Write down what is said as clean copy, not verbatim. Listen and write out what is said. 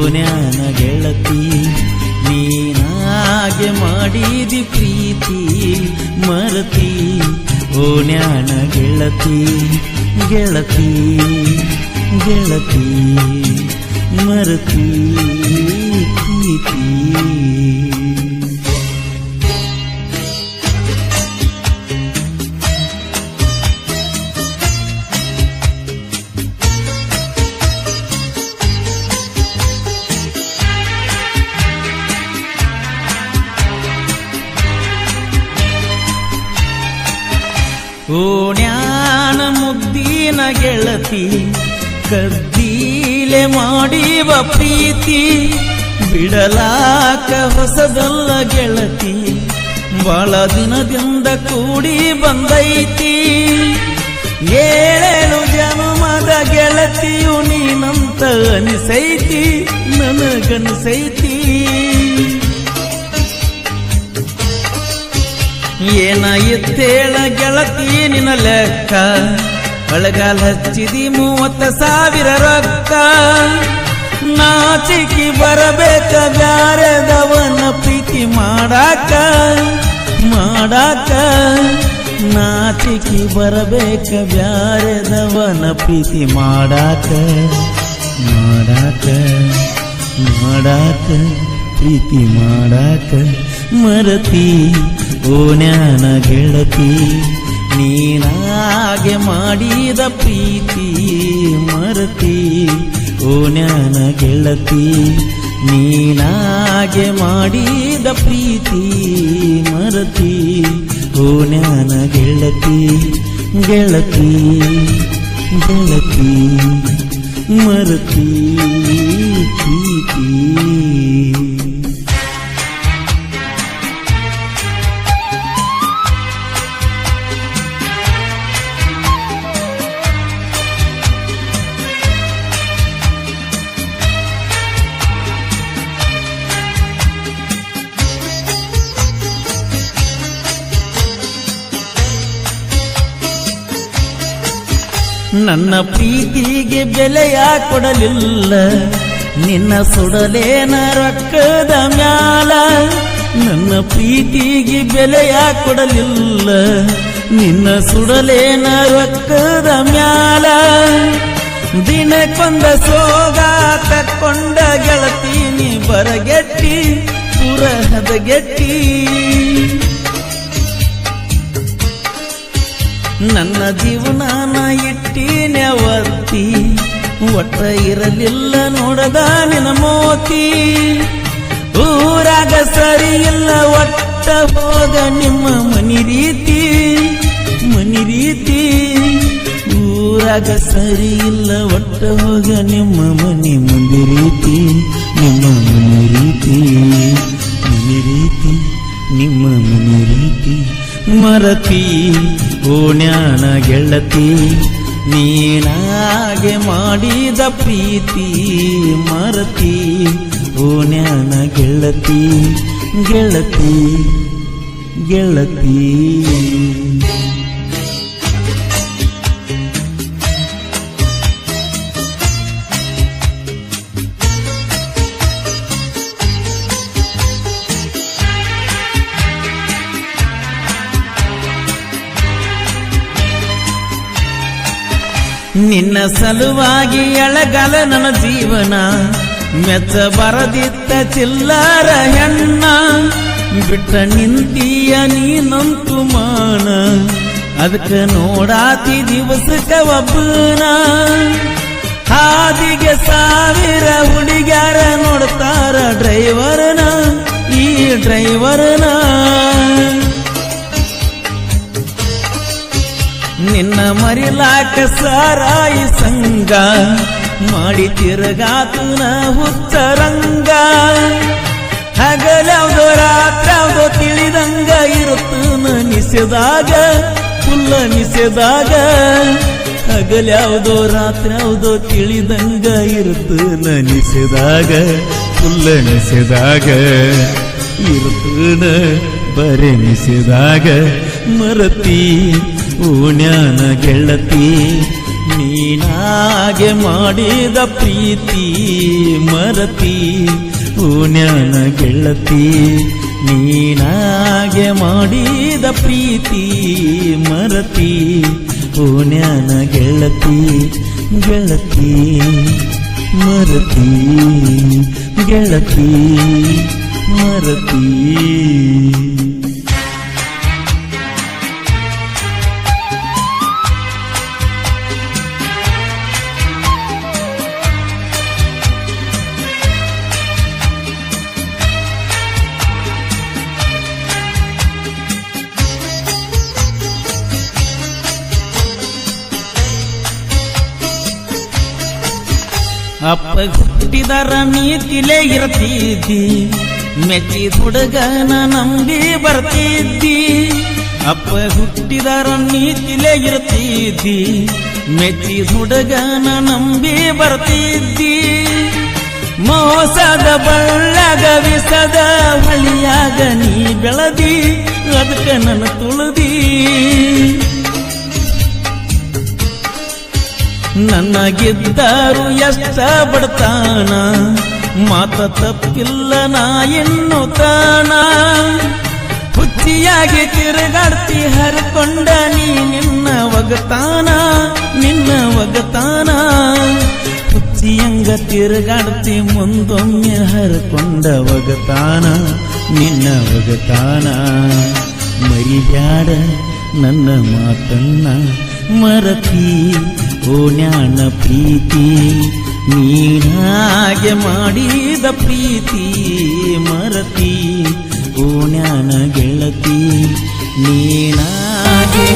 ಓನ್ಯಾನ ಗೆಳತಿ ನೀನಾಗೆ ಮಾಡಿದಿ ಪ್ರೀತಿ ಮರತಿ ಓನ್ಯಾನ ಗೆಳತಿ ಗೆಳತಿ ಗೆಳತಿ ಮರತಿ ಪ್ರೀತಿ ಓಣ್ಯಾನ ಮುದ್ದಿನ ಗೆಳತಿ ಕದ್ದೀಲೆ ಮಾಡಿವ ಪ್ರೀತಿ ಬಿಡಲಾಕ ಹೊಸದಲ್ಲ ಗೆಳತಿ ಬಾಳ ದಿನದಿಂದ ಕೂಡಿ ಬಂದೈತಿ ಏಳೇಳು ಜನ್ಮದ ಗೆಳತಿಯು ನೀನಂತ ಅನಿಸೈತಿ ನನಗನಿಸೈತಿ ಏನ ಎತ್ತೇಳ ಗೆಳತಿ ನಿನ್ನ ಲೆಕ್ಕ ಒಳಗಾಲ ಹಚ್ಚಿದಿ 30,000 ರೊಕ್ಕ ನಾಚಿಕಿ ಬರಬೇಕ ಬ್ಯಾರೆದವನ ಪ್ರೀತಿ ಮಾಡಾಕ ನಾಚಿಕಿ ಬರಬೇಕ ಬ್ಯಾರೆದವನ ಪ್ರೀತಿ ಮಾಡಾಕ ಪ್ರೀತಿ ಮಾಡಾಕ ಮರತಿ ಓನ್ಯಾನ ಗೆಳತಿ ನೀನಾಗೆ ಮಾಡಿದ ಪ್ರೀತಿ ಮರತಿ ಓನ್ಯಾನ ಗೆಳತಿ ನೀನಾಗೆ ಮಾಡಿದ ಪ್ರೀತಿ ಮರತಿ ಓನ್ಯಾನ ಗೆಳತಿ ಗೆಳತಿ ಗೆಳತಿ ಮರತಿ ಪ್ರೀತಿ ನನ್ನ ಪ್ರೀತಿಗೆ ಬೆಲೆಯ ಕೊಡಲಿಲ್ಲ ನಿನ್ನ ಸುಡಲೇನ ರೊಕ್ಕದ ಮ್ಯಾಲ ನನ್ನ ಪ್ರೀತಿಗೆ ಬೆಲೆಯ ಕೊಡಲಿಲ್ಲ ನಿನ್ನ ಸುಡಲೇನ ರೊಕ್ಕದ ಮ್ಯಾಲ ದಿನಕ್ಕೊಂದ ಸೋಗ ತಕ್ಕೊಂಡ ಗೆಳತಿ ನೀ ಬರಗೆಟ್ಟಿ ಪುರಹದ ಗೆಟ್ಟಿ ನನ್ನ ಜೀವನಾನ ಇಟ್ಟಿನ ಒತ್ತಿ ಒಟ್ಟ ಇರಲಿಲ್ಲ ನೋಡದ ನಿನ್ನ ಮೋತಿ ಊರಾಗ ಸರಿ ಇಲ್ಲ ಒಟ್ಟ ಹೋಗ ನಿಮ್ಮ ಮನಿ ರೀತಿ ಊರಾಗ ಸರಿ ಇಲ್ಲ ಒಟ್ಟ ಹೋಗ ನಿಮ್ಮ ಮನಿ ಮುಂದೆ ರೀತಿ ನಿಮ್ಮ ಮನಿ ರೀತಿ ನಿಮ್ಮ ಮನಿ ರೀತಿ ಮರತಿ ಓಣ್ಯಾನ ಗೆಳತಿ ನೀನಾಗೆ ಮಾಡಿದ ಪ್ರೀತಿ ಮರತಿ ಓಣ್ಯಾನ ಗೆಳತಿ ಗೆಳತಿ ಗೆಳತಿ ನಿನ್ನ ಸಲುವಾಗಿ ಎಳಗಲ ನನ್ನ ಜೀವನ ಮೆಚ್ಚ ಬರದಿತ್ತ ಚಿಲ್ಲರ ಹೆಣ್ಣ ಬಿಟ್ಟ ನಿಂತೀಯ ನೀನಂತು ಮಾನ ಅದಕ್ಕೆ ನೋಡಾತಿ ದಿವಸಕ್ಕ ಒಬ್ಬನ ಹಾದಿಗೆ 1000 ಹುಡುಗ್ಯಾರ ನೋಡ್ತಾರ ಡ್ರೈವರ್ನ ಈ ಡ್ರೈವರ್ನ ನಿನ್ನ ಮರಿಲಾಕ ಸಾರಾಯಿ ಸಂಗ ಮಾಡಿ ತಿರುಗಾತನ ಹುಚ್ಚರಂಗ ಹಗಲವ್ದೋ ರಾತ್ರಾವ್ದೋ ತಿಳಿದಂಗ ಇರುತ್ತನ ನಿಸೆದಾಗ ಫುಲ್ಲ ನಿಸೆದಾಗ ಹಗಲ್ಯಾವ್ದೋ ರಾತ್ರಾವ್ದೋ ತಿಳಿದಂಗ ಇರುತ್ತನ ನಿಸೆದಾಗ ಫುಲ್ಲ ನಿಸೆದಾಗ ಇರುತ್ತನ ಬರೆ ನಿಸೆದಾಗ ಮರತಿ ಓಣ್ಯಾನ ಗೆಳತಿ ನೀ ನೀನಾಗೆ ಮಾಡಿದ ಪ್ರೀತಿ ಮರತಿ ಓನ್ಯಾನ ಗೆಳತಿ ನೀನಾಗೆ ಮಾಡಿದ ಪ್ರೀತಿ ಮರತಿ ಓನ್ಯಾನ ಗೆಳತಿ ಗೆಳತಿ ಮರತಿ ಗೆಳತಿ ಮರತಿ ಅಪ್ಪ ಹುಟ್ಟಿದರ ನೀತಿಲೇ ಇರ್ತಿದ್ದಿ ಮೆಚ್ಚಿದ ಹುಡುಗನ ನಂಬಿ ಬರ್ತಿದ್ದಿ ಅಪ್ಪ ಹುಟ್ಟಿದರ ನೀತಿಲೇ ಇರ್ತಿದ್ದಿ ಮೆಚ್ಚಿದ ಹುಡುಗನ ನಂಬಿ ಬರ್ತಿದ್ದಿ ಮೋಸದ ಬಳ್ಳಗ ವಿಸದ ಹೊಳಿಯಾಗ ನೀ ಬೆಳದಿ ಅದಕ್ಕೆ ನನ್ನ ತುಳಿದಿ ನನಗಿದ್ದರು ಎಷ್ಟ ಬಡತಾನ ಮಾತ ತಪ್ಪಿಲ್ಲ ನಾ ಎನ್ನುತ್ತಾನ ಹುಚ್ಚಿಯಾಗಿ ತಿರುಗಾಡ್ತಿ ಹರ್ಕೊಂಡ ನೀ ನಿನ್ನ ಒಗತಾನ ಹುಚ್ಚಿಯಂಗ ತಿರುಗಾಡ್ತಿ ಮುಂದೊಮ್ಮೆ ಹರ್ಕೊಂಡ ಒಗತಾನ ನಿನ್ನ ಒಗತಾನ ಮರಿಬ್ಯಾಡ ನನ್ನ ಮಾತನ್ನ ಮರತಿ ಓನ್ಯಾನ ಪ್ರೀತಿ ನೀನಾಗೆ ಮಾಡಿದ ಪ್ರೀತಿ ಮರತಿ ಓನ್ಯಾನ ಗೆಳತಿ ನೀನಾಗೆ